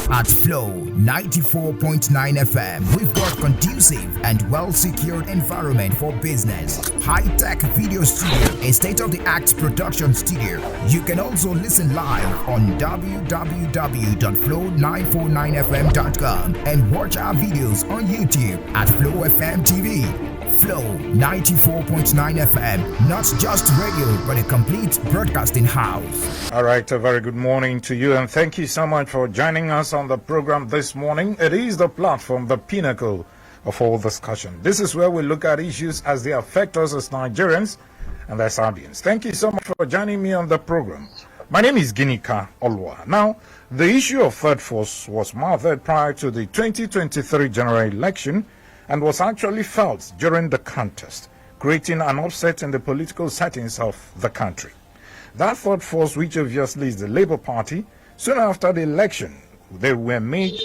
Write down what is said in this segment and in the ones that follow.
At Flow 94.9 FM, we've got conducive and well-secured environment for business. High-tech video studio, a state-of-the-art production studio. You can also listen live on www.flow949fm.com and watch our videos on YouTube at Flow FM TV. Flow 94.9 FM, not just radio, but a complete broadcasting house. All right, a very good morning to you, and thank you so much for joining us on the program this morning. It is the platform, the pinnacle of all discussion. This is where we look at issues as they affect us as Nigerians and as Serbians. Thank you so much for joining me on the program. My name is Ginika Olwa. Now, the issue of third force was mounted prior to the 2023 general election and was actually felt during the contest, creating an upset in the political settings of the country. That third force, which obviously is the Labour Party, soon after the election, they made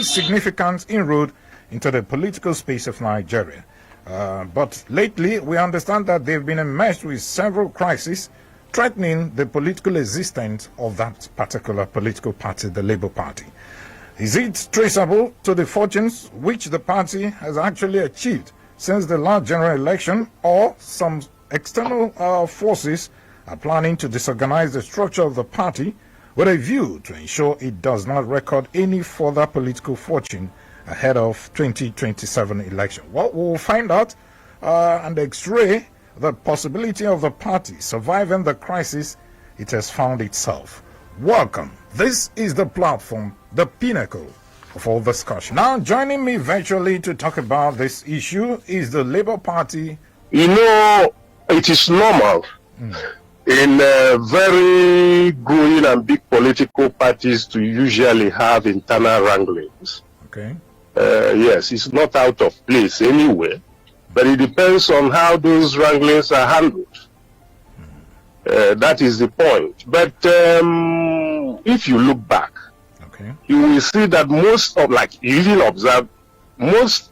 significant inroad into the political space of Nigeria. But lately, we understand that they've been enmeshed with several crises threatening the political existence of that particular political party, the Labour Party. Is it traceable to the fortunes which the party has actually achieved since the last general election, or some external forces are planning to disorganize the structure of the party with a view to ensure it does not record any further political fortune ahead of 2027 election? Well, we'll find out and x-ray the possibility of the party surviving the crisis it has found itself. Welcome. This is the platform, the pinnacle of all discussion. Now, joining me virtually to talk about this issue is the Labour Party. You know, it is normal in very growing and big political parties to usually have internal wranglings. Okay. Yes, it's not out of place anyway, but it depends on how those wranglings are handled. That is the point. But if you look back, you will see that most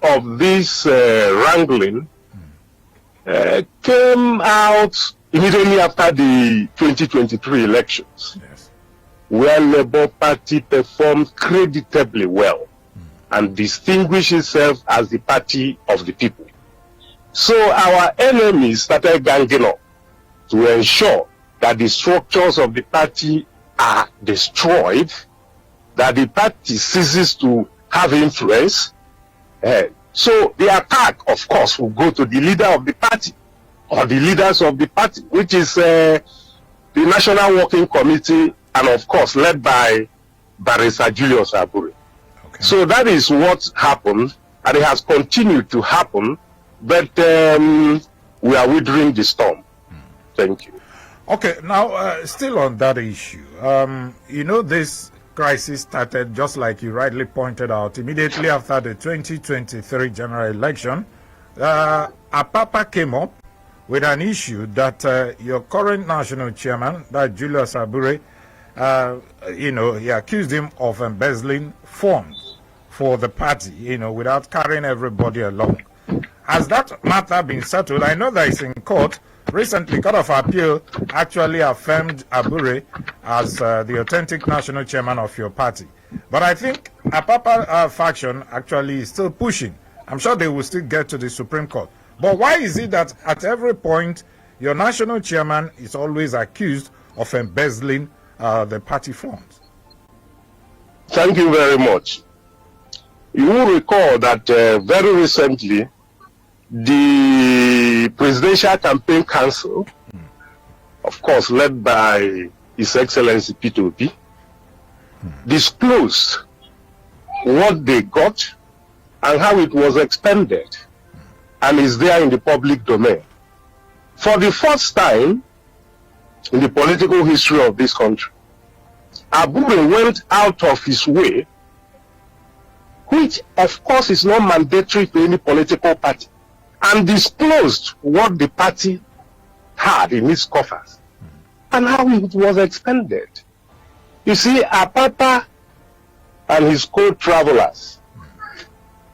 of this wrangling came out immediately after the 2023 elections, where Labour Party performed creditably well and distinguished itself as the party of the people. So our enemies started ganging up to ensure that the structures of the party are destroyed, that the party ceases to have influence. So the attack, of course, will go to the leader of the party, or the leaders of the party, which is the National Working Committee, and of course led by Barrister Julius Abure. Okay. So that is what happened, and it has continued to happen, but we are withering the storm. Thank you. Okay, now still on that issue, you know, this crisis started, just like you rightly pointed out, immediately after the 2023 general election. APAPA came up with an issue that your current national chairman, that Julius Abure, you know, he accused him of embezzling funds for the party, you know, without carrying everybody along. Has that matter been settled? I know that it's in court. Recently, Court of Appeal actually affirmed Abure as the authentic national chairman of your party. But I think APAPA faction actually is still pushing. I'm sure they will still get to the Supreme Court. But why is it that at every point, your national chairman is always accused of embezzling the party funds? Thank you very much. You will recall that very recently, the Presidential Campaign Council, of course led by His Excellency Peter Obi, disclosed what they got and how it was expended, and is there in the public domain. For the first time in the political history of this country, Abure went out of his way, which of course is not mandatory to any political party, and disclosed what the party had in its coffers and how it was expended. You see, APAPA and his co-travelers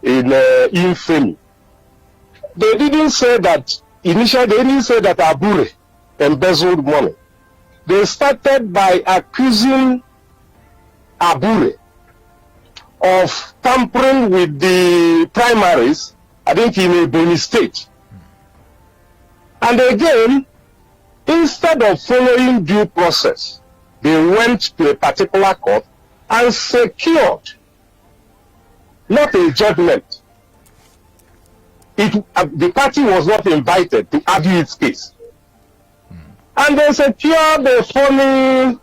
in infamy, they didn't say that initially, they didn't say that Abure embezzled money. They started by accusing Abure of tampering with the primaries, I think in Ebonyi State. And again, instead of following due process, they went to a particular court and secured not a judgment. The party was not invited to argue its case. And they secured a funny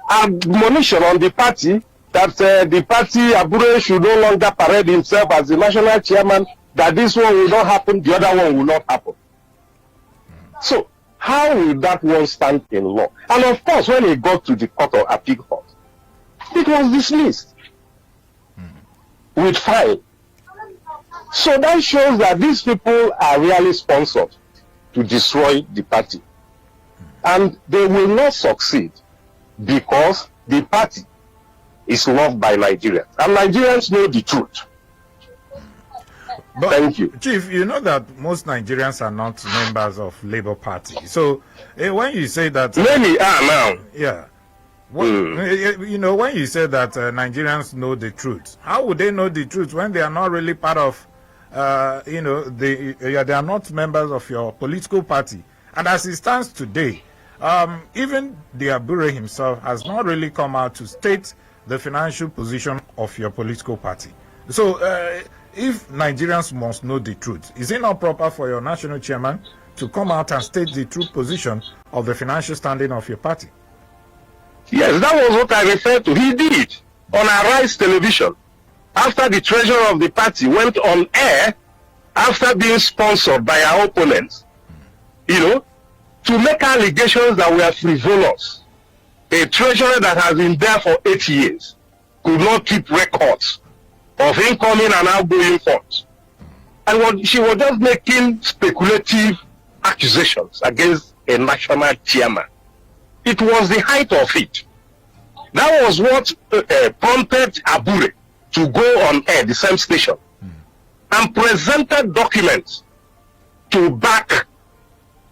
admonition on the party that the party Abure should no longer parade himself as the national chairman, that this one will not happen, the other one will not happen. So, how will that one stand in law? And of course, when it got to the Court of Appeal Court, it was dismissed with fine. So that shows that these people are really sponsored to destroy the party. And they will not succeed because the party is loved by Nigerians. And Nigerians know the truth. But, thank you. Chief, you know that most Nigerians are not members of Labour Party. So when you say that... Many are now. Yeah. You know, when you say that Nigerians know the truth, how would they know the truth when they are not really part of, they are not members of your political party? And as it stands today, even the Abure himself has not really come out to state the financial position of your political party. So if Nigerians must know the truth, is it not proper for your national chairman to come out and state the true position of the financial standing of your party? Yes, that was what I referred to. He did on Arise Television after the treasurer of the party went on air after being sponsored by our opponents, to make allegations that were frivolous. A treasurer that has been there for 8 years could not keep records of incoming and outgoing funds. And she was just making speculative accusations against a national chairman. It was the height of it. That was what prompted Abure to go on air, the same station, and presented documents to back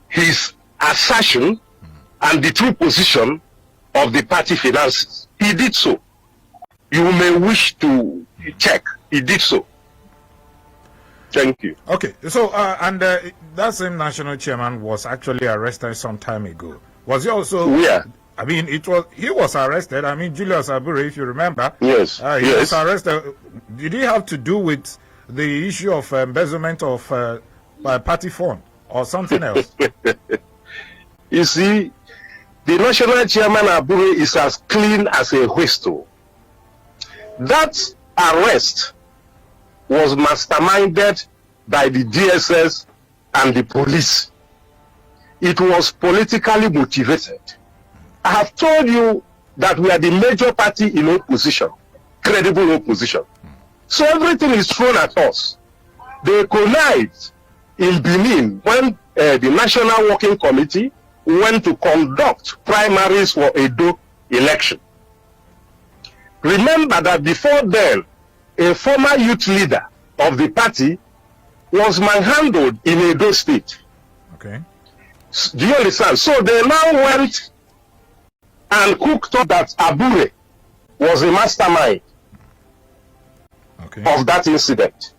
his assertion and the true position of the party finances. He did so. You may wish to check. He did so. Thank you. Okay, so that same national chairman was actually arrested some time ago. Was he also? Yeah. I mean, he was arrested. I mean, Julius Abure, if you remember. Yes. He was arrested. Did he have to do with the issue of embezzlement of party fund or something else? You see, the national chairman Abure is as clean as a whistle. That arrest was masterminded by the DSS and the police. It was politically motivated. I have told you that we are the major party in opposition, credible opposition. So everything is thrown at us. They connived in Benin when the National Working Committee went to conduct primaries for Edo election. Remember that before then, a former youth leader of the party was manhandled in Edo State. Okay. Do you understand? So they now went and cooked up that Abure was a mastermind of that incident.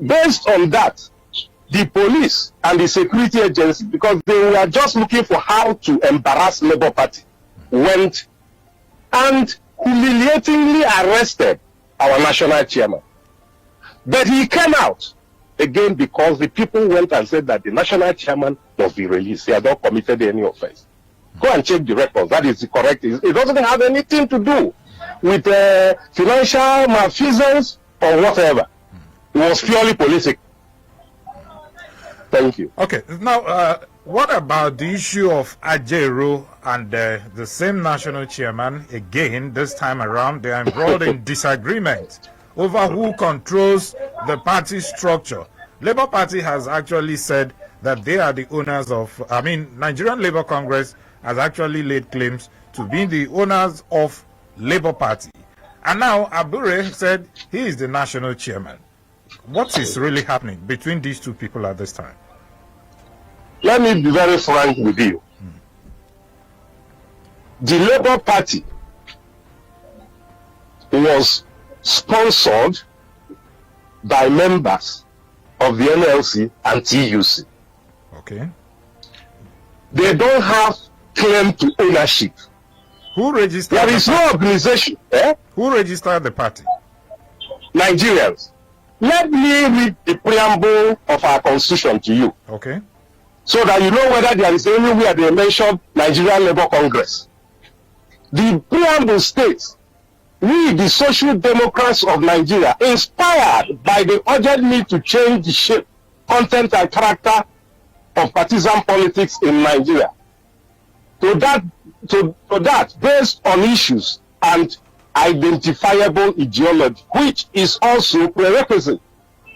Based on that, the police and the security agency, because they were just looking for how to embarrass Labour Party, went and humiliatingly arrested our national chairman. But he came out again because the people went and said that the national chairman must be released. He had not committed any offense. Go and check the records. That is the correct. It doesn't have anything to do with financial malfeasance or whatever. It was purely political. Thank you. Okay. Now, what about the issue of Ajaero and the same national chairman? Again, this time around, they are embroiled in disagreement over who controls the party structure. Labour Party has actually said that they are the owners of, Nigerian Labour Congress has actually laid claims to being the owners of Labour Party. And now Abure said he is the national chairman. What is really happening between these two people at this time? Let me be very frank with you. The Labour Party was sponsored by members of the NLC and TUC. Okay. They don't have claim to ownership. Who registered? There is no organization. Who registered the party? Nigerians. Let me read the preamble of our constitution to you. Okay. So that you know whether there is anywhere they mention Nigerian Labour Congress. The preamble states, we, the Social Democrats of Nigeria, inspired by the urgent need to change the shape, content, and character of partisan politics in Nigeria. To that, based on issues and identifiable ideology, which is also prerequisite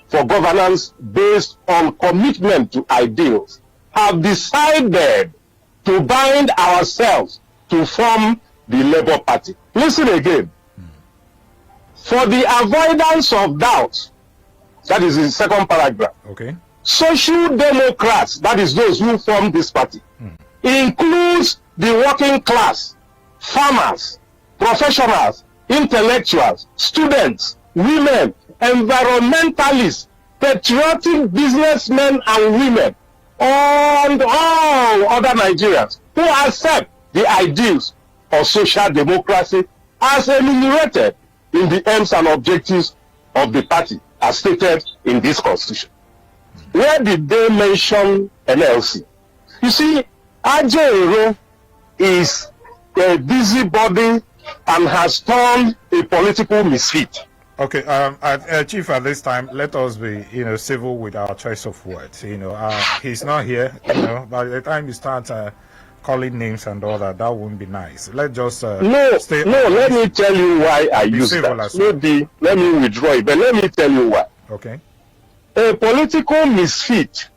for governance based on commitment to ideals, have decided to bind ourselves to form the Labour Party. Listen again. For the avoidance of doubt, that is in the second paragraph. Okay. Social Democrats, that is those who form this party, includes the working class, farmers, professionals, intellectuals, students, women, environmentalists, patriotic businessmen and women, and all other Nigerians who accept the ideals of social democracy as enumerated in the aims and objectives of the party as stated in this constitution. Where did they mention NLC? You see, Ajero is a busybody and has turned a political misfit. Okay, Chief, at this time, let us be, civil with our choice of words. He's not here. By the time you start calling names and all that, that wouldn't be nice. Let's just let me tell you why I use that. Maybe let me withdraw it, but let me tell you why. Okay. A political misfit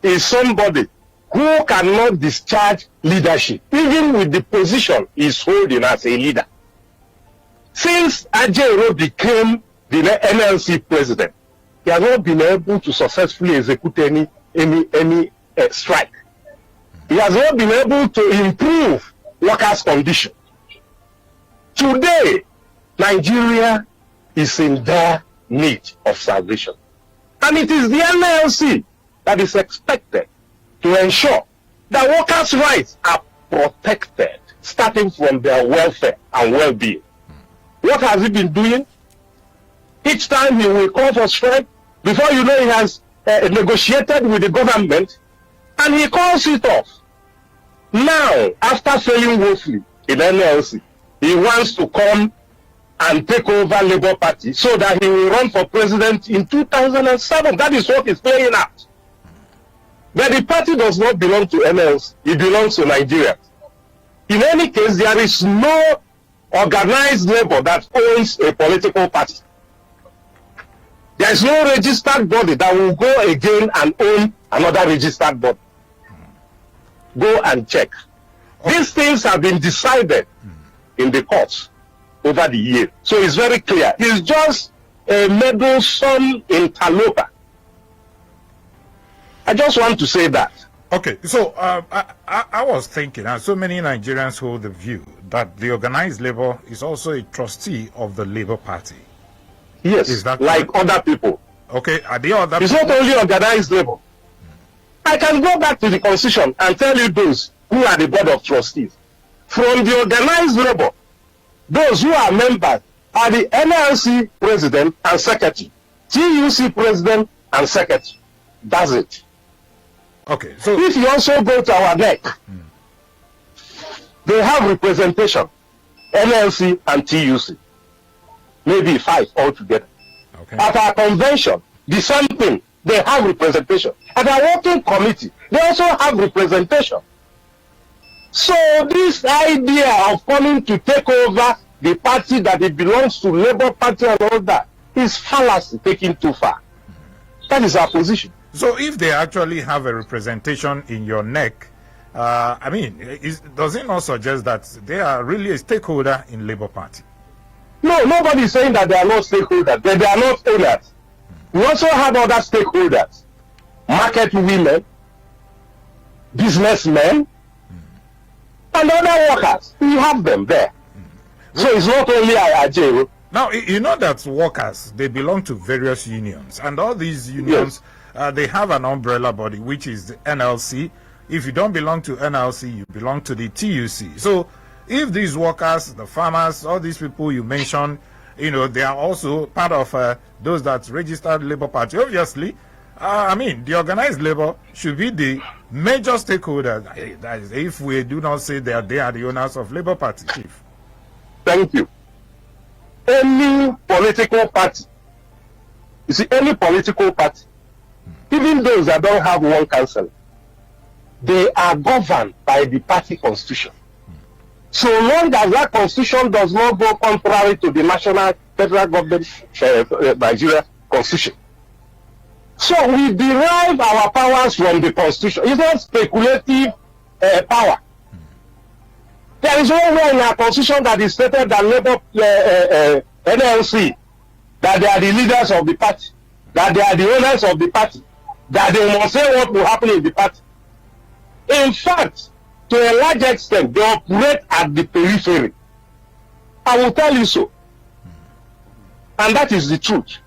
is somebody who cannot discharge leadership, even with the position he's holding as a leader. Since Ajero became the NLC president, he has not been able to successfully execute any strike. He has not been able to improve workers' conditions. Today, Nigeria is in dire need of salvation. And it is the NLC that is expected to ensure that workers' rights are protected, starting from their welfare and well-being. What has he been doing? Each time he will call for strike, before you know he has negotiated with the government, and he calls it off. Now, after failing woefully in NLC, he wants to come and take over Labour Party so that he will run for president in 2007. That is what he's playing out. But the party does not belong to NLC. It belongs to Nigeria. In any case, there is no organized labor that owns a political party. There is no registered body that will go again and own another registered body. Go and check. Okay. These things have been decided in the courts over the years. So it's very clear. It's just a meddlesome interloper. I just want to say that. Okay, so I was thinking, and so many Nigerians hold the view that the organized labor is also a trustee of the Labour Party. Yes, is that like correct? Other people. Okay, are the other It's people? not only organized labor. I can go back to the constitution and tell you those who are the board of trustees. From the organized labor, those who are members are the NLC president and secretary, TUC president and secretary. That's it. Okay, so if you also go to our NEC, they have representation, NLC and TUC, maybe 5 altogether. okay. At our convention, the same thing, they have representation. At our working committee, they also have representation. So this idea of coming to take over the party that it belongs to, Labour Party and all that, is fallacy taken too far. That is our position. So if they actually have a representation in your neck, does it not suggest that they are really a stakeholder in Labour Party? No, nobody is saying that they are not stakeholders, but they are not owners. We also have other stakeholders, market women, businessmen, and other workers. We have them there. So it's not only Ajero. Now, you know that workers, they belong to various unions, and all these unions, they have an umbrella body, which is the NLC. If you don't belong to NLC, you belong to the TUC. So if these workers, the farmers, all these people you mentioned, you know, they are also part of those that registered Labour Party. Obviously, I mean, the organized labor should be the major stakeholder. That is, if we do not say that they are the owners of Labour Party, Chief. Thank you. Any political party, you see, any political party, even those that don't have one council, they are governed by the party constitution. So long as that constitution does not go contrary to the national federal government Nigeria constitution. So we derive our powers from the constitution. It's not speculative power. There is nowhere in our constitution that is stated that Labour NLC, that they are the leaders of the party, that they are the owners of the party, that they must say what will happen in the party. In fact, to a large extent, they operate at the periphery. I will tell you so. And that is the truth.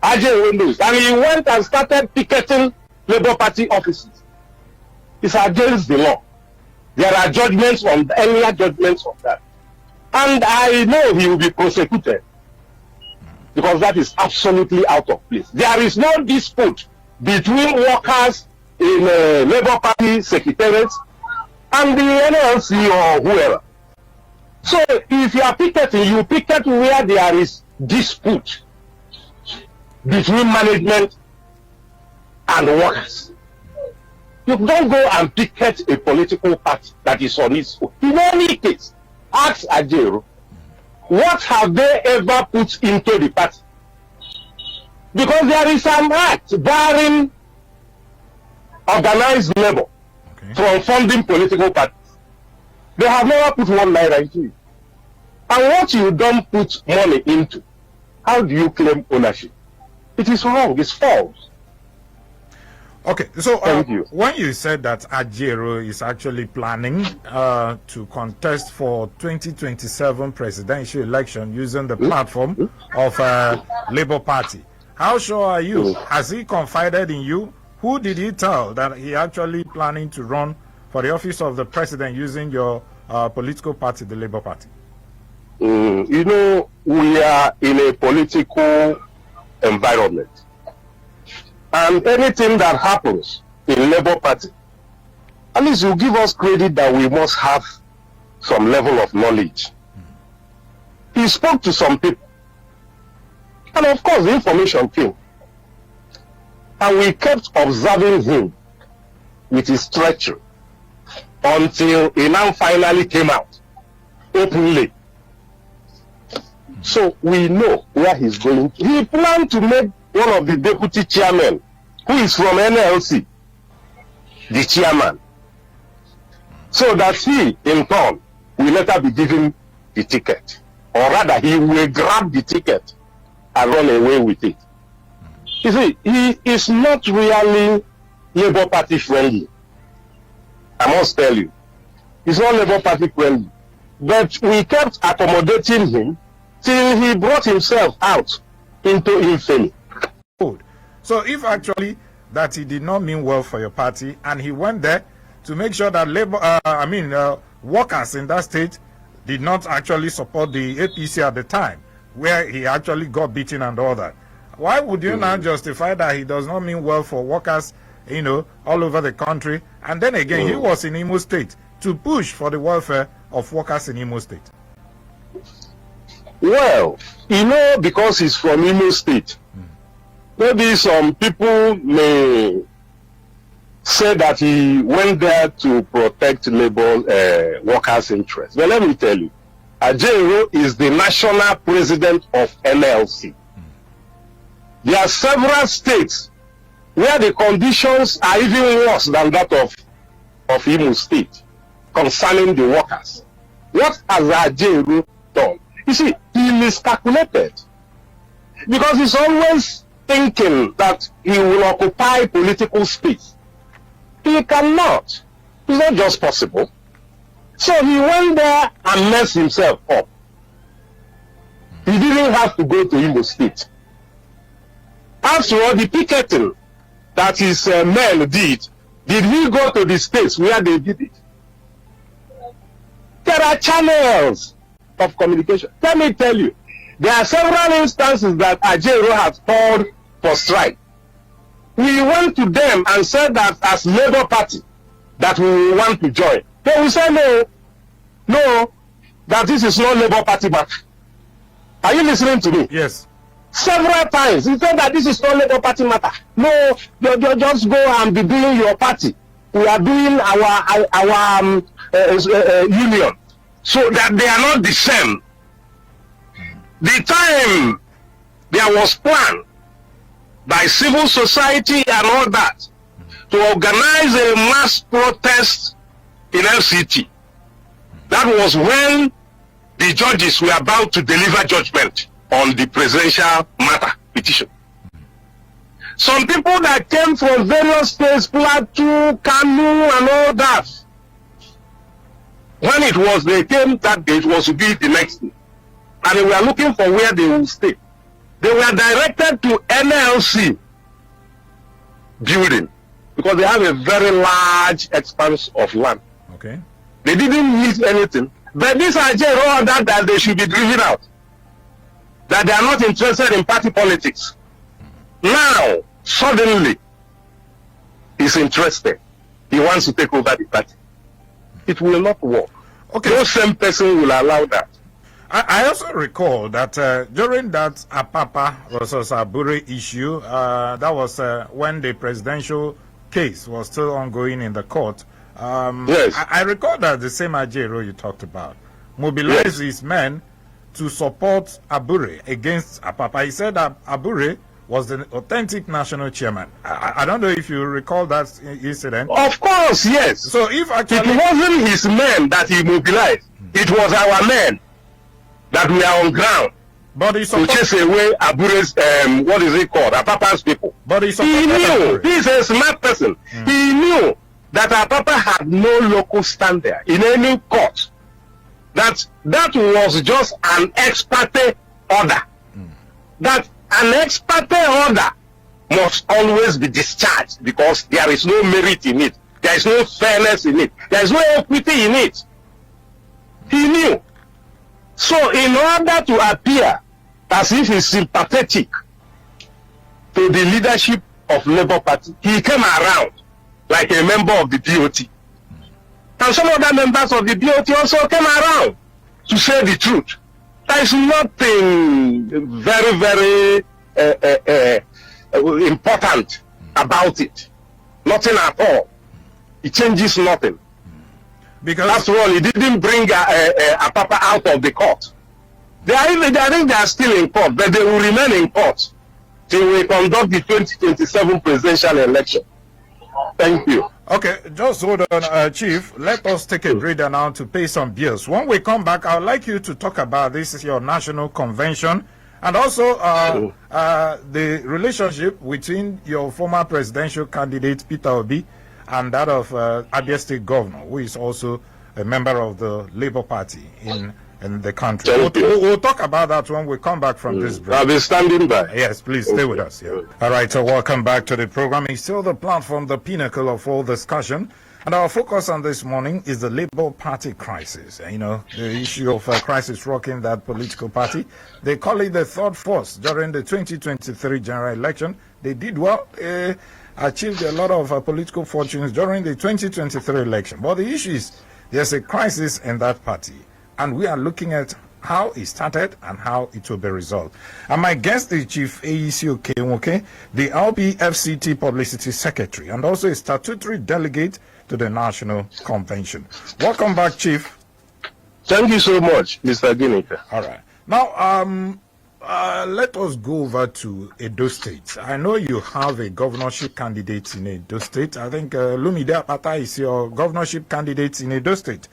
Ajay knows. And he went and started picketing Labour Party offices. It's against the law. There are judgments on earlier judgments on that. And I know he will be prosecuted. Because that is absolutely out of place. There is no dispute between workers in Labour Party secretariats and the NLC or whoever. So if you are picketing, you picket where there is dispute between management and workers. You don't go and picket a political party that is on its own. In any case, ask Ajero, what have they ever put into the party? Because there is an act barring organized labor from funding political parties. They have never put 1 naira into it. And what you don't put money into, how do you claim ownership? It is wrong, it's false. Okay, so when you said that Ajero is actually planning to contest for 2027 presidential election using the platform of Labour Party, how sure are you? Has he confided in you? Who did he tell that he actually planning to run for the office of the president using your political party, the Labour Party? You know, we are in a political environment. And anything that happens in Labour Party, at least you give us credit that we must have some level of knowledge. He spoke to some people. And of course, the information came. And we kept observing him with his treachery until he now finally came out openly. So we know where he's going. He planned to make one of the deputy chairmen, who is from NLC, the chairman, so that he, in turn, will later be given the ticket. Or rather, he will grab the ticket and run away with it. You see, he is not really Labour Party friendly. I must tell you. He's not Labour Party friendly. But we kept accommodating him till he brought himself out into infamy. So if actually that he did not mean well for your party and he went there to make sure that workers in that state did not actually support the APC at the time, where he actually got beaten and all that, why would you now justify that he does not mean well for workers, you know, all over the country? And then again, he was in Imo State to push for the welfare of workers in Imo State. Well, you know, because he's from Imo State, maybe some people may say that he went there to protect labor workers' interests. But let me tell you, Ajero is the national president of NLC. There are several states where the conditions are even worse than that of Imo State concerning the workers. What has Ajero done? You see, he miscalculated because he's always thinking that he will occupy political space. He cannot. It's not just possible. So he went there and messed himself up. He didn't have to go to Imo State. After all, the picketing that his men did he go to the states where they did it? There are channels of communication. Let me tell you, there are several instances that Ajero has called for strike. We went to them and said that as Labour Party that we want to join. They will say no, that this is not Labour Party matter. Are you listening to me? Yes. Several times he said that this is not Labour Party matter. No, you just go and be doing your party. We are doing our union, so that they are not the same. The time there was planned by civil society and all that to organize a mass protest in LCT. That was when the judges were about to deliver judgment on the presidential matter petition. Some people that came from various states, Plateau, Kanu, and all that, when they came that day, it was to be the next day. And they were looking for where they will stay. They were directed to NLC building because they have a very large expanse of land. Okay. They didn't need anything. But this Ajero ordered that they should be driven out. That they are not interested in party politics. Now, suddenly, he's interested. He wants to take over the party. It will not work. Okay. No same person will allow that. I also recall that during that Apapa versus Abure issue, that was when the presidential case was still ongoing in the court. Yes. I recall that the same Ajero you talked about mobilized his men to support Abure against Apapa. He said that Abure was the authentic national chairman. I don't know if you recall that incident. Of course, yes. So if actually it wasn't his men that he mobilized, it was our men that we are on ground but he to chase away Abure's, what is it called, Apapa's people. But he knew, he's a smart person. He knew that Apapa had no local stand there in any court. That was just an ex parte order. That an ex parte order must always be discharged because there is no merit in it. There is no fairness in it. There is no equity in it. He knew. So in order to appear as if he's sympathetic to the leadership of Labour Party, he came around like a member of the BOT. And some other members of the BOT also came around to say the truth. There is nothing very, very important about it. Nothing at all. It changes nothing. Because after all, he didn't bring Apapa out of the court. I think they are still in court, but they will remain in court till we conduct the 2027 presidential election. Thank you. Okay, just hold on, Chief. Let us take a breather now to pay some bills. When we come back, I would like you to talk about this, your national convention, and also the relationship between your former presidential candidate, Peter Obi, and that of Abia State Governor, who is also a member of the Labour Party in the country. We'll talk about that when we come back from this break. I'll be standing by. Yes, please stay with us. Yeah. All right, so welcome back to the program. It's still the platform, the pinnacle of all discussion. And our focus on this morning is the Labour Party crisis. You know, the issue of crisis rocking that political party. They call it the third force during the 2023 general election. They did well. Achieved a lot of political fortunes during the 2023 election. But the issue is there's a crisis in that party. And we are looking at how it started and how it will be resolved. And my guest is Chief Aisi Okenwoke, the LPFCT Publicity Secretary, and also a statutory delegate to the National Convention. Welcome back, Chief. Thank you so much, Mr. Ginika. All right. Now, let us go over to Edo State. I know you have a governorship candidate in Edo State. I think Lumide Apata is your governorship candidate in Edo State.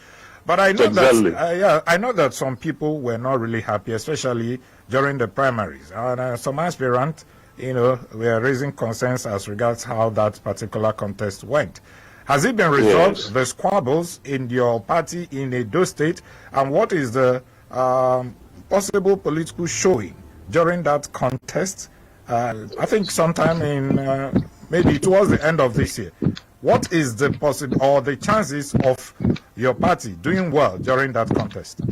But I know that I know that some people were not really happy, especially during the primaries. And some aspirants, were raising concerns as regards how that particular contest went. Has it been resolved, yes, the squabbles in your party in Edo State? And what is the possible political showing during that contest? I think sometime in maybe towards the end of this year. What is the possible or the chances of your party doing well during that contest?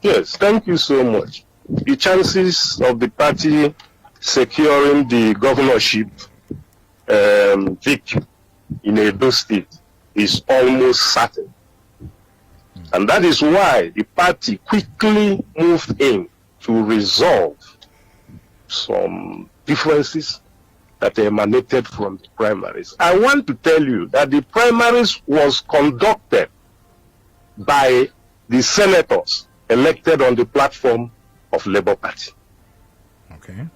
Yes, thank you so much. The chances of the party securing the governorship victory in Edo State is almost certain. And that is why the party quickly moved in to resolve some differences that emanated from the primaries. I want to tell you that the primaries was conducted by the senators elected on the platform of Labour Party. Okay.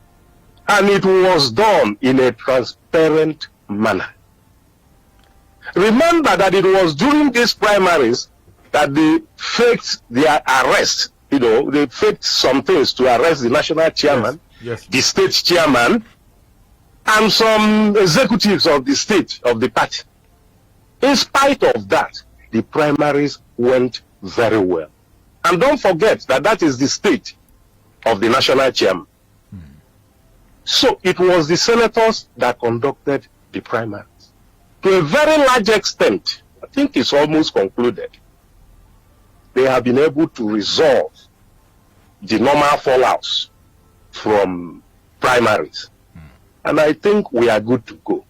And it was done in a transparent manner. Remember that it was during these primaries that they faked their arrest. You know, they faked some things to arrest the national chairman, yes. the state chairman, and some executives of the state, of the party. In spite of that, the primaries went very well. And don't forget that that is the state of the national chairman. So it was the senators that conducted the primaries. To a very large extent, I think it's almost concluded, they have been able to resolve the normal fallouts from primaries. And I think we are good to go.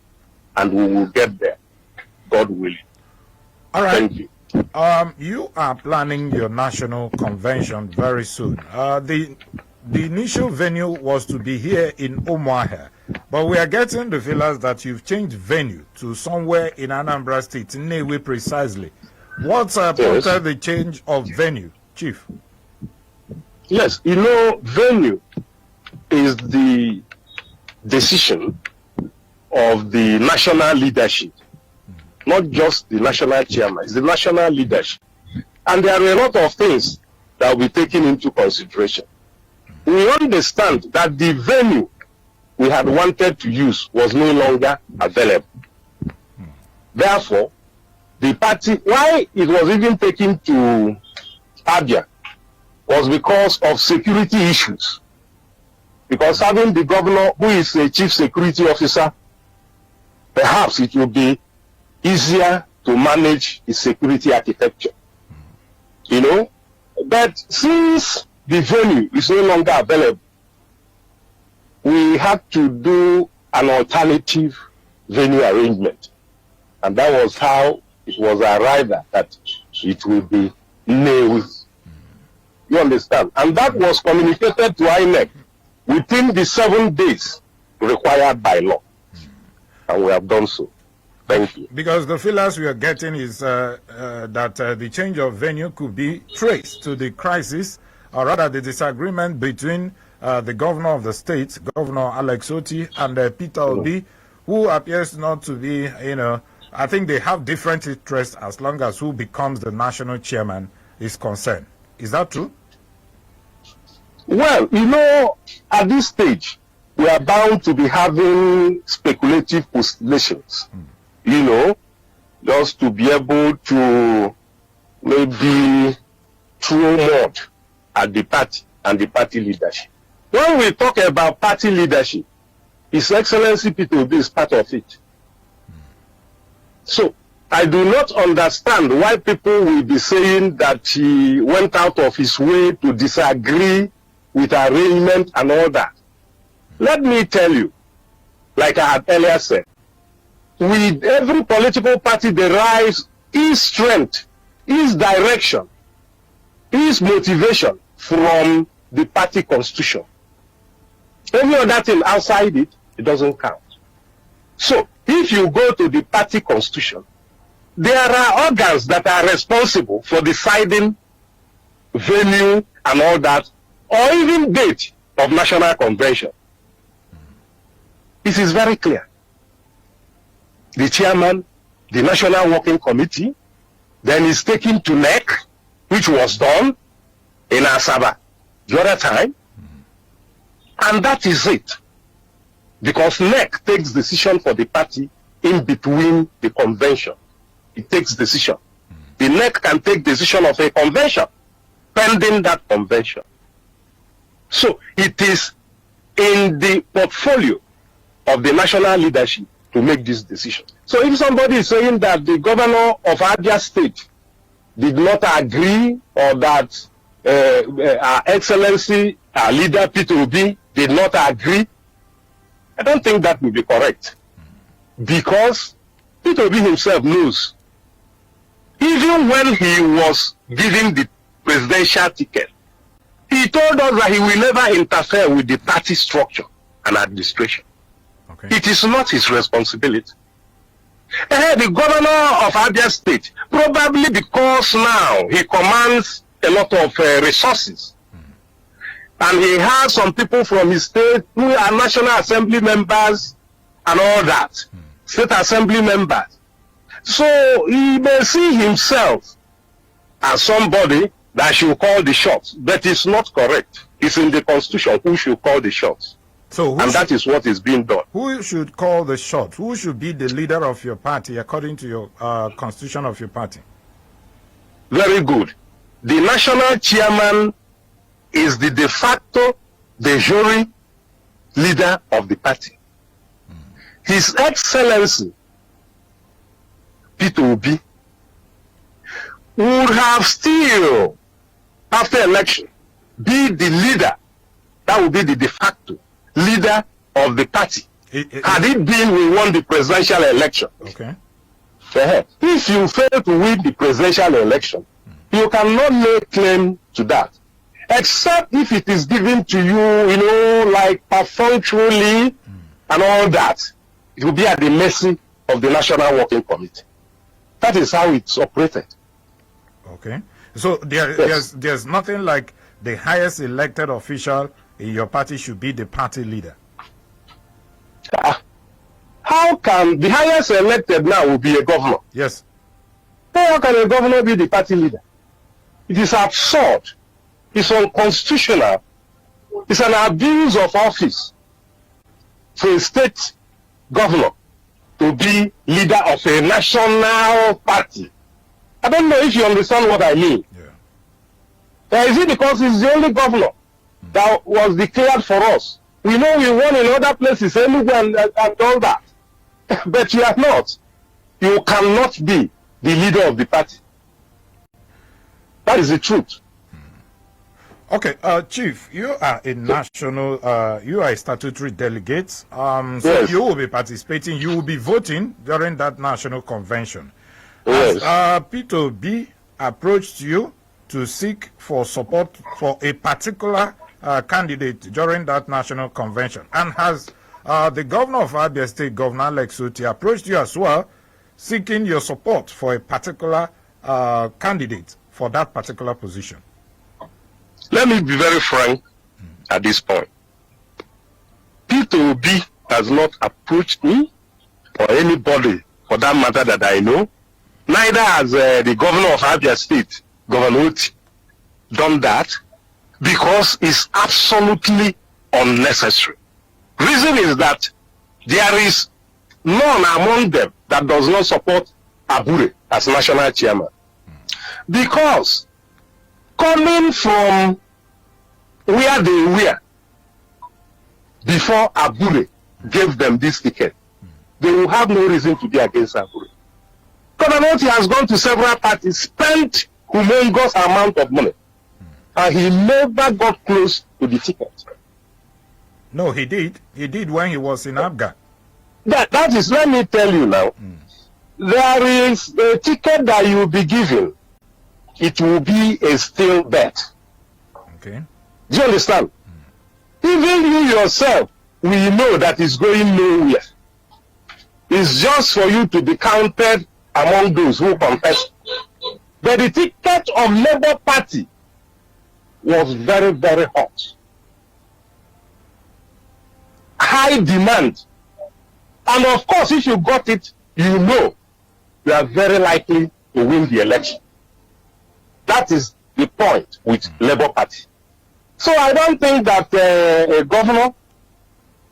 And we will get there, God willing. All right. Thank you. You are planning your national convention very soon. The initial venue was to be here in Umuahia, but we are getting the feelers that you've changed venue to somewhere in Anambra State, Nnewi precisely. What's prompted the change of venue, Chief? Yes, you know, venue is the decision of the national leadership, not just the national chairman, it's the national leadership. And there are a lot of things that will be taken into consideration. We understand that the venue we had wanted to use was no longer available. Therefore, the party, why it was even taken to Abia, was because of security issues. Because having the governor, who is a chief security officer, perhaps it will be easier to manage the security architecture. You know? But since the venue is no longer available, we had to do an alternative venue arrangement. And that was how it was arrived at, that it will be Nnewi. You understand? And that was communicated to INEC within the 7 days required by law. And we have done so. Thank you. Because the feelers we are getting is that the change of venue could be traced to the crisis, or rather the disagreement between the governor of the state, Governor Alex Otti, and Peter Obi, who appears not to be, I think they have different interests as long as who becomes the national chairman is concerned. Is that true? Well, at this stage, we are bound to be having speculative postulations, just to be able to maybe throw mud at the party and the party leadership. When we talk about party leadership, His Excellency Peter Obi is part of it. So, I do not understand why people will be saying that he went out of his way to disagree with arrangement and all that. Let me tell you, like I had earlier said, with every political party derives its strength, its direction, its motivation from the party constitution. Every other thing outside it, it doesn't count. So, if you go to the party constitution, there are organs that are responsible for deciding venue and all that, or even date of national convention. This is very clear. The chairman, the National Working Committee, then is taken to NEC, which was done in Asaba the other time, and that is it. Because NEC takes decision for the party in between the convention. It takes decision. The NEC can take decision of a convention pending that convention. So it is in the portfolio of the national leadership to make this decision. So if somebody is saying that the governor of Abia State did not agree, or that Our Excellency, our leader Peter Obi did not agree, I don't think that will be correct. Because Peter Obi himself knows, even when he was given the presidential ticket, he told us that he will never interfere with the party structure and administration. Okay. It is not his responsibility. The governor of Abia State, probably because now he commands a lot of resources, and he has some people from his state who are National Assembly members and all that, state assembly members. So he may see himself as somebody that should call the shots, but it's not correct. It's in the Constitution who should call the shots. So and that is what is being done. Who should call the shots? Who should be the leader of your party according to your constitution of your party? Very good. The national chairman is the de facto, de jure leader of the party. His Excellency Peter Obi would have still, after election, be the leader. That would be the de facto leader of the party. Had it been we won the presidential election. Okay. If you fail to win the presidential election, you cannot lay claim to that. Except if it is given to you, like perfunctorily and all that. It will be at the mercy of the National Working Committee. That is how it's operated. Okay. So there's nothing like the highest elected official in your party should be the party leader. How can the highest elected now will be a governor? Yes. How can a governor be the party leader? It is absurd. It's unconstitutional. It's an abuse of office for a state governor to be leader of a national party. I don't know if you understand what I mean. Yeah. Is it because he's the only governor that was declared for us? We know we won in other places, and all that. But you are not. You cannot be the leader of the party. That is the truth. Okay, Chief, you are a national, you are a statutory delegate, so yes. You will be participating, you will be voting during that national convention. Yes. Has Peter Obi approached you to seek for support for a particular candidate during that national convention? And has the governor of Abia State, Governor Alex Otti, approached you as well, seeking your support for a particular candidate for that particular position? Let me be very frank at this point. Peter Obi has not approached me or anybody for that matter that I know. Neither has the governor of Abia State, Governor Otti, done that, because it's absolutely unnecessary. Reason is that there is none among them that does not support Abure as national chairman. Because coming from where they were before Abure gave them this ticket, they will have no reason to be against Abure. Governor has gone to several parties, spent humongous amount of money, and he never got close to the ticket. No, he did. He did when he was in Abga. That is, let me tell you now, there is a ticket that you will be given. It will be a still bet. Okay. Do you understand? Even you yourself, we know that it's going nowhere. It's just for you to be counted among those who contest. But the ticket of Labour Party was very, very hot. High demand. And of course, if you got it, you know you are very likely to win the election. That is the point with Labour Party. So I don't think that a governor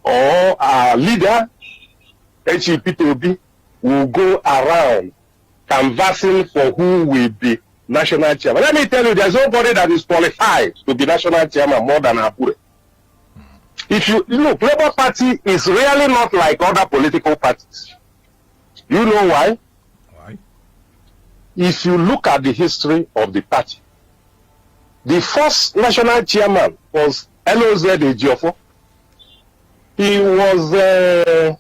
or a leader, H.E. Peter Obi, will go around canvassing for who will be national chairman. Let me tell you, there's nobody that is qualified to be national chairman more than Abure. If you look, Labour Party is really not like other political parties. You know why? Why? If you look at the history of the party, the first national chairman was L.O.Z. Ejiofor. He was the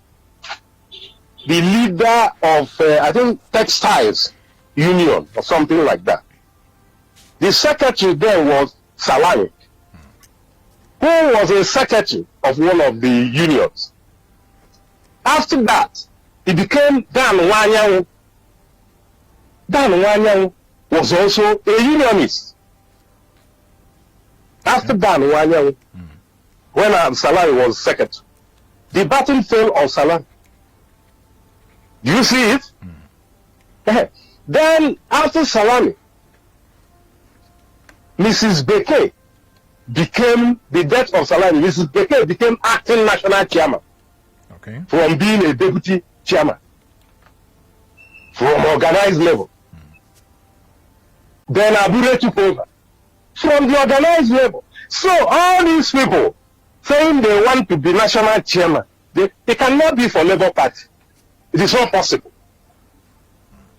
leader of, I think, Textiles Union or something like that. The secretary there was Salami, who was a secretary of one of the unions. After that, he became Dan Wanyanwu. Dan Wanyanwu was also a unionist. After Dan Wanyanwu, when Salami was secretary, the battle fell on Salami. Do you see it? Then, after Salami, Mrs. Beke became, the death of Salami, Mrs. Beke became acting national chairman. Okay. From being a deputy chairman. From organized level. Then Abure took over. From the organized level. So all these people saying they want to be national chairman, they cannot be for Labour Party. It is not possible.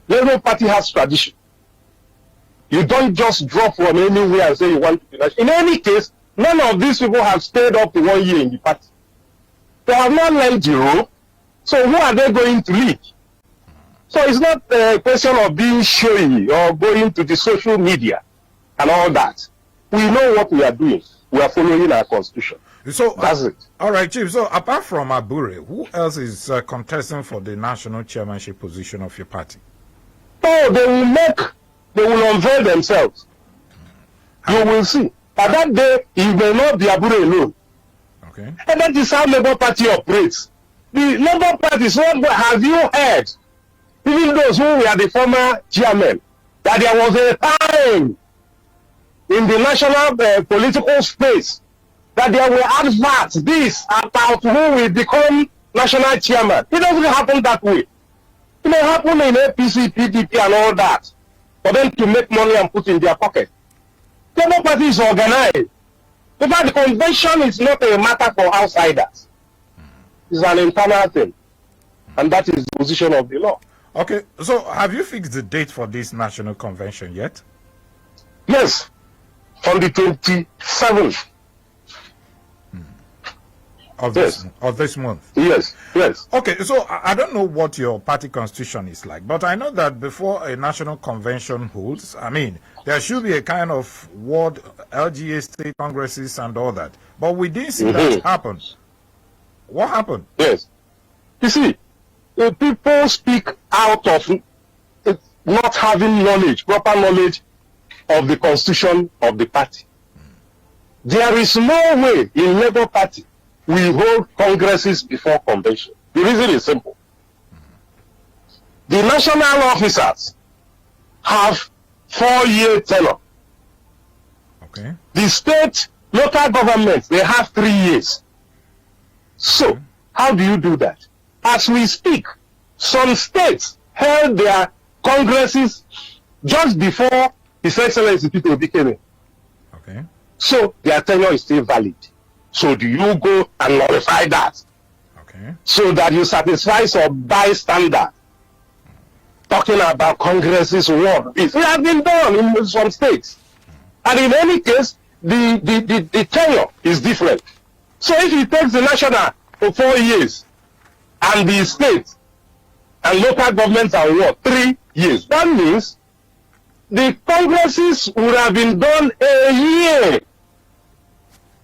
Labour Party has tradition. You don't just drop from anywhere and say you want to be national. In any case, none of these people have stayed up to 1 year in the party. They have not learned the role. So who are they going to lead? So it's not a question of being showy or going to the social media and all that. We know what we are doing. We are following our constitution. So that's it. All right, Chief. So apart from Abure, who else is contesting for the national chairmanship position of your party? Oh, they will unveil themselves. You will see. At that day, it may not be Abure alone. Okay. And that is how Labour Party operates. The Labour Party is not, have you heard, even those who were the former chairmen, that there was a time in the national political space that there were adverts, this, about who will become national chairman. It doesn't happen that way. It may happen in APC, PDP and all that, for them to make money and put in their pocket. The Labour Party is organized. In fact, the convention is not a matter for outsiders. It's an internal thing. And that is the position of the law. Okay, so have you fixed the date for this national convention yet? Yes, on the 27th. Of this month? Yes, yes. Okay, so I don't know what your party constitution is like, but I know that before a national convention holds, I mean, there should be a kind of world LGA state congresses and all that. But we didn't see that happen. What happened? Yes. You see, people speak out of not having knowledge, proper knowledge of the constitution of the party. There is no way in Labour Party we hold congresses before convention. The reason is simple. The national officers have 4-year tenure. Okay. The state, local governments, they have 3 years. So, how do you do that? As we speak, some states held their congresses just before His Excellency Peter Obi came in. Okay. So, their tenure is still valid. So, do you go and nullify that? Okay. So that you satisfy some bystander talking about congresses, what? It has been done in some states. And in any case, the tenure is different. So if it takes the national for 4 years and the state and local governments are what? 3 years. That means the congresses would have been done a year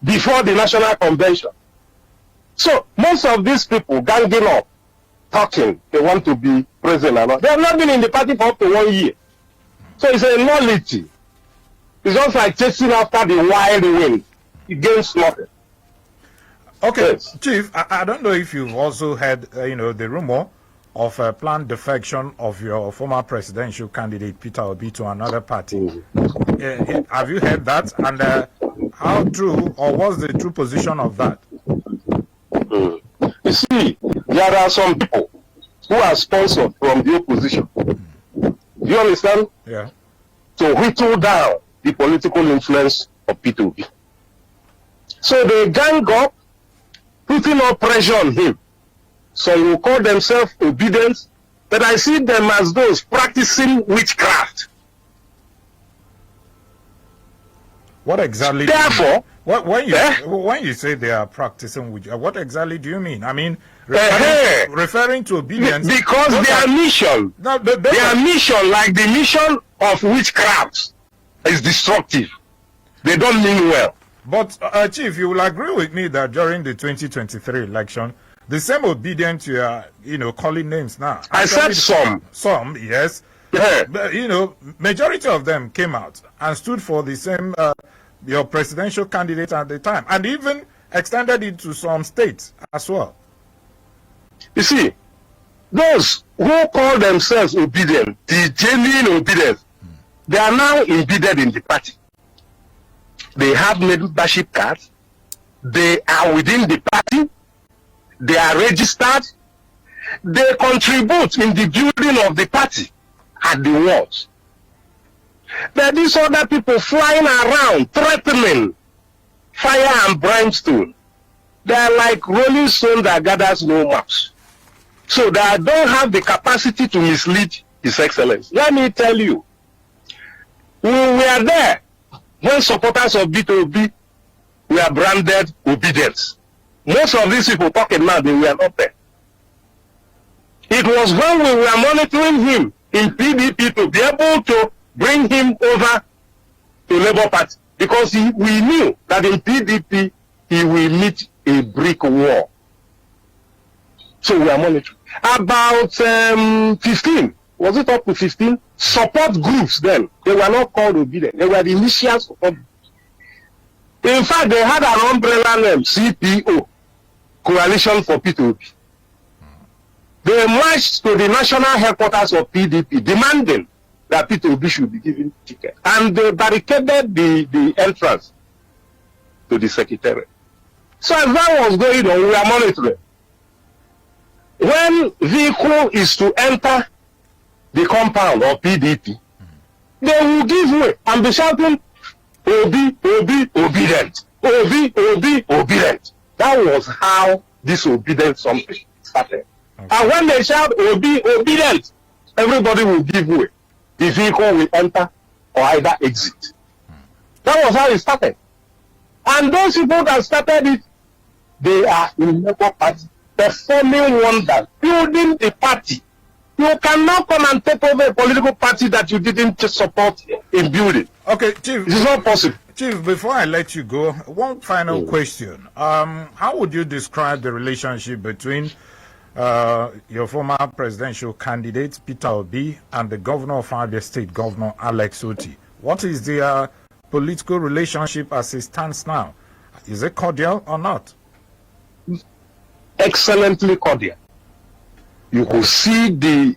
before the national convention. So most of these people ganging up, talking, they want to be president or not. They have not been in the party for up to 1 year. So it's a nullity. It's just like chasing after the wild wind. It gains nothing. Okay, Yes. Chief, I don't know if you've also heard, the rumor of a planned defection of your former presidential candidate, Peter Obi, to another party. Have you heard that? And how true, or what's the true position of that? You see, there are some people who are sponsored from the opposition. Do you understand? Yeah. To whittle down the political influence of Peter Obi. So they gang up putting up pressure on him. Some will call themselves obedient, but I see them as those practicing witchcraft. What exactly? Therefore, when you say they are practicing witchcraft, what exactly do you mean? I mean, referring to obedience. Because their mission, their mission, like the mission of witchcraft, is destructive. They don't mean well. But Chief, you will agree with me that during the 2023 election, the same obedience you are, calling names now. I said some. Some, yes. Yeah. But, majority of them came out and stood for the same, your presidential candidate at the time, and even extended it to some states as well. You see, those who call themselves obedient, the genuine obedience, they are now embedded in the party. They have membership cards. They are within the party. They are registered. They contribute in the building of the party at the wards. There are these other people flying around, threatening fire and brimstone. They are like rolling stone that gathers no maps. So they don't have the capacity to mislead His Excellency. Let me tell you, we were there when supporters of B2B were branded obedience. Most of these people talking now, they were not there. It was when we were monitoring him in PDP to be able to bring him over to Labour Party, because we knew that in PDP he will meet a brick wall. So we are monitoring. About 15, was it up to 15? Support groups then. They were not called obedient. They were the initial support groups. In fact, they had an umbrella name, CPO, Coalition for P2P. They marched to the national headquarters of PDP, demanding that P2P should be given ticket. And they barricaded the entrance to the secretariat. So as that was going on, we are monitoring. When vehicle is to enter the compound of PDP, they will give way and be shouting, Obi, Obi, obedient. Obi, Obi, obedient. That was how this obedient something started. Okay. And when they shout Obi, obedient, everybody will give way. The vehicle will enter or either exit. That was how it started. And those people that started it, they are in Labour Party, performing wonders, building the party. You cannot come and take over a political party that you didn't support in building. Okay, Chief. It is not possible. Chief, before I let you go, one final question. How would you describe the relationship between your former presidential candidate, Peter Obi, and the governor of Abia State, Governor Alex Otti? What is their political relationship as it stands now? Is it cordial or not? Excellently cordial. You could see the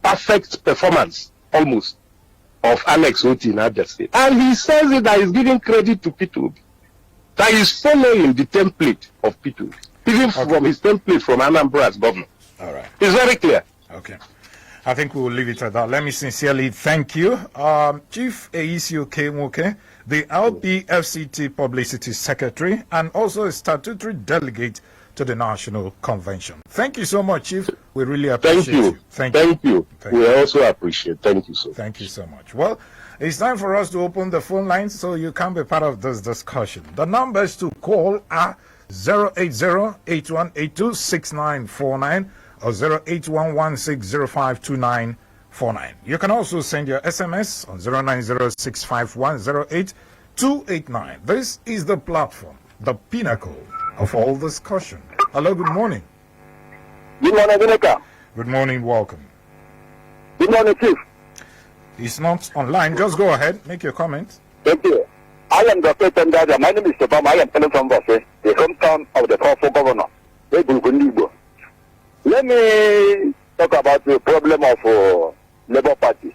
perfect performance, almost, of Alex Otti in Abia State. And he says it that he's giving credit to P2B, that he's following the template of P2B, even from his template from Anambra as governor. All right. It's very clear. Okay. I think we will leave it at that. Let me sincerely thank you. Chief Eisio Kemoke, the LPFCT Publicity Secretary, and also a statutory delegate to the National Convention. Thank you so much, Chief. We really appreciate you. Thank you. We also appreciate. Thank you so much. Thank you so much. Well, it's time for us to open the phone lines so you can be part of this discussion. The numbers to call are 080-8182-6949 or 08116052949. You can also send your SMS on 09065108289. This is the platform, the pinnacle of all discussion. Hello, good morning. Good morning, Vinaka. Good morning, welcome. Good morning, Chief. He's not online. Just go ahead, make your comment. Thank you. I am Dr. Tendaja. My name is Obama. I am calling from Boston, the hometown of the former governor. Let me talk about the problem of Labour Party.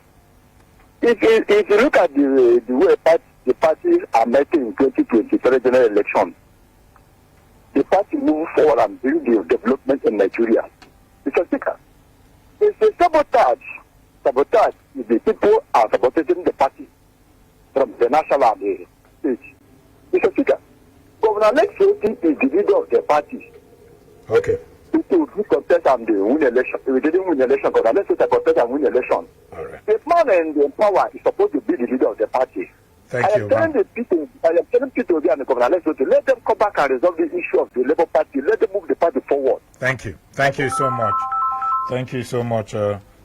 If you look at the way the parties are making in 2023 general election, the party move forward and build the development in Nigeria. It's a sticker. It's a sabotage. Sabotage is the people are sabotaging the party from the national and the state. It's a sticker. Governor Alex Otti is the leader of the party. Okay. People who contest and they win election. We didn't win election, but unless it's a contest and win election. All right. The man in power is supposed to be the leader of the party. Thank I you. am telling people and the governor, to let them come back and resolve the issue of the Labour Party. Let them move the party forward. Thank you. Thank you so much. Thank you so much,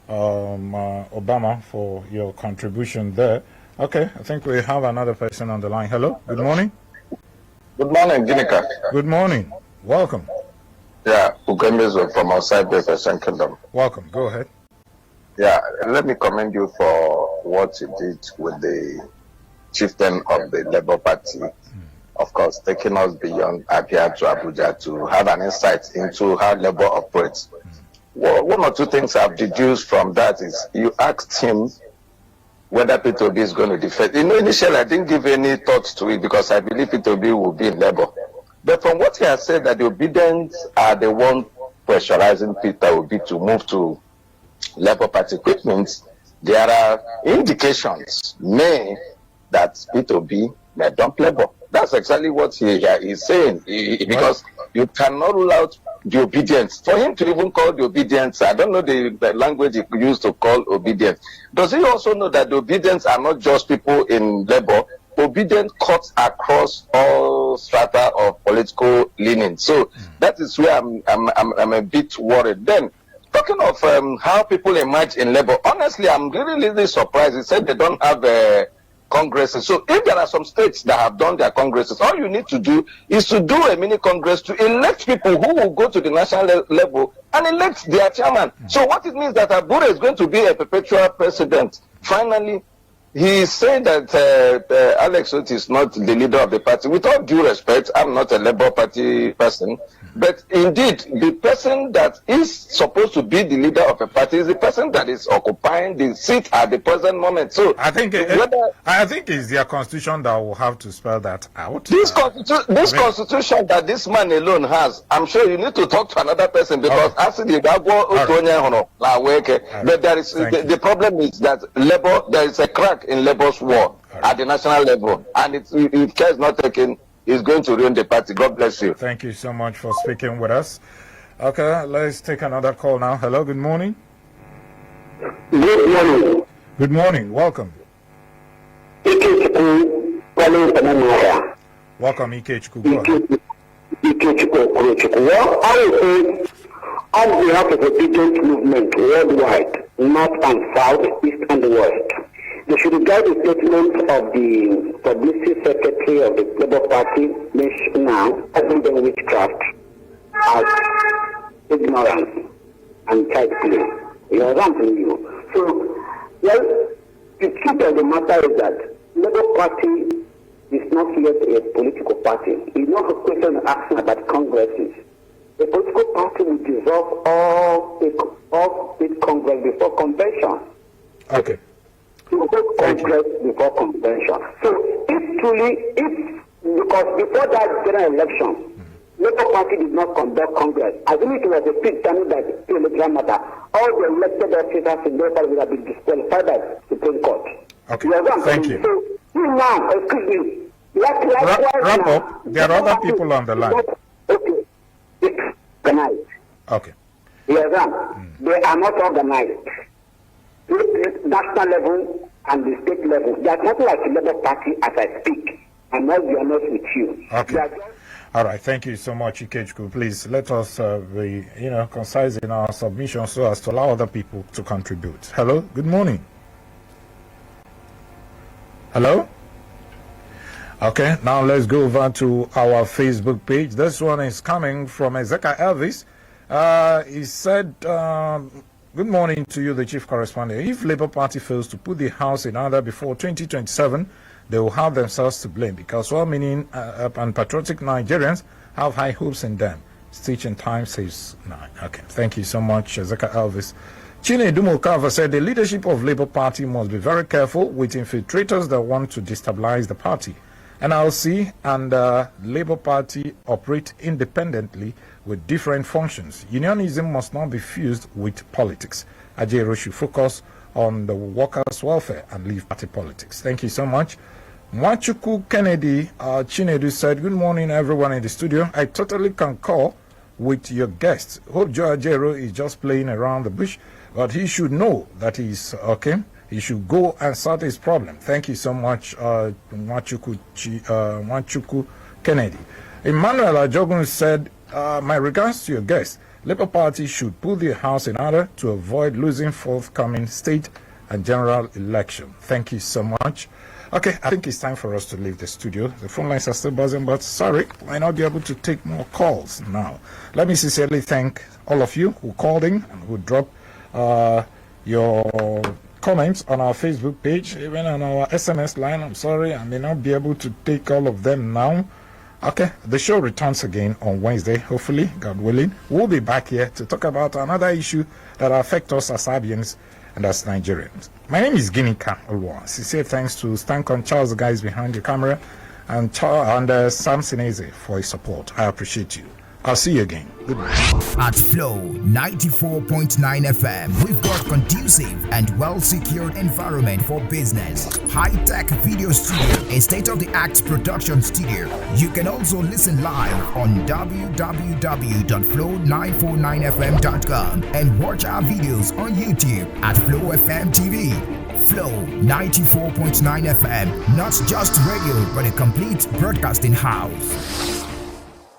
Obama, for your contribution there. Okay, I think we have another person on the line. Hello, good morning. Good morning, Ginika. Good morning. Welcome. Yeah, Ugemezo from outside the Western Kingdom. Welcome. Go ahead. Yeah, let me commend you for what you did with the chieftain of the Labour Party. Of course, taking us beyond Abia to Abuja to have an insight into how Labour operates. Well, one or two things I've deduced from that is you asked him whether P2B is going to defend. Initially, I didn't give any thoughts to it because I believe P2B will be in Labour. But from what he has said, that the obedience are the one pressurizing Peter Obi to move to Labour Party, which means there are indications made that P2B may dump Labour. That's exactly what he is saying, because you cannot rule out the obedience. For him to even call the obedience, I don't know the language he used to call obedience. Does he also know that the obedience are not just people in Labour? Obedience cuts across all strata of political leaning. So that is where I'm a bit worried. Then, talking of how people emerge in Labour, honestly, I'm really surprised. He said they don't have congresses. So if there are some states that have done their congresses, all you need to do is to do a mini congress to elect people who will go to the national level and elect their chairman. So what it means that Abure is going to be a perpetual president. Finally, he is saying that Alex Otti is not the leader of the party. With all due respect, I'm not a Labour Party person. But indeed, the person that is supposed to be the leader of a party is the person that is occupying the seat at the present moment. So I think it's their constitution that will have to spell that out. This constitution that this man alone has, I'm sure you need to talk to another person because but there is the problem is that Labour, there is a crack in Labour's war at the national level, and if care is not taken, is going to ruin the party. God bless you. Thank you so much for speaking with us. Okay, let's take another call now. Hello, good morning. Good morning. Good morning. Welcome. Ikechukwu, welcome, Ikechukwu. Go ahead. Well, I would say, on behalf of the obedient movement worldwide, north and south, east and west, they should regard the statement of the publicity secretary of the Labour Party now, calling them witchcraft, as ignorance and child play. You are ramping you. So, well, the truth of the matter is that Labour Party is not yet a political party. It's not a question asking about congresses. A political party will dissolve all state congress before convention. Okay. Congress before convention. So because before that general election, Labour Party did not conduct Congress. Assuming it was a fixed time that the electoral matter, all the elected officers in Labour will have been disqualified by the Supreme Court. Okay. Thank you. So now, excuse me. Wrap up. There are other people on the line. Okay. It's organized. Okay. Yes, they are not organized. National level and the state level. They are not like the Labour Party as I speak. I must be honest with you. Okay. All right. Thank you so much, Ikechukwu. Please let us be, concise in our submission so as to allow other people to contribute. Hello. Good morning. Hello. Okay. Now let's go over to our Facebook page. This one is coming from Ezekiel Elvis. He said, good morning to you, the chief correspondent. If Labour Party fails to put the house in order before 2027, they will have themselves to blame because well-meaning and patriotic Nigerians have high hopes in them. Stitch in time says 9. Okay, thank you so much, Ezekiel Elvis. Chinedu Mokava said the leadership of Labour Party must be very careful with infiltrators that want to destabilize the party. NLC and Labour Party operate independently with different functions. Unionism must not be fused with politics. Ajero should focus on the workers' welfare and leave party politics. Thank you so much. Mwachuku Kennedy Chinedu said, good morning everyone in the studio. I totally concur with your guests. Hope Joe Ajero is just playing around the bush, but he should know that he's okay. He should go and sort his problem. Thank you so much, Mwachuku Kennedy. Emmanuel Ajogun said, my regards to your guests. Labour Party should put their house in order to avoid losing forthcoming state and general election. Thank you so much. Okay, I think it's time for us to leave the studio. The phone lines are still buzzing, but sorry, I might not be able to take more calls now. Let me sincerely thank all of you who called in and who dropped your comments on our Facebook page, even on our SMS line. I'm sorry, I may not be able to take all of them now. Okay, the show returns again on Wednesday, hopefully, God willing. We'll be back here to talk about another issue that affects us as Serbians and as Nigerians. My name is Ginika Olwa. Sincere thanks to Stancon Charles, the guys behind the camera, and Sam Sineze for his support. I appreciate you. I'll see you again. Goodbye. At Flow 94.9 FM, we've got conducive and well-secured environment for business. High-tech video studio, a state-of-the-art production studio. You can also listen live on www.flow949fm.com and watch our videos on YouTube at Flow FM TV. Flow 94.9 FM, not just radio, but a complete broadcasting house.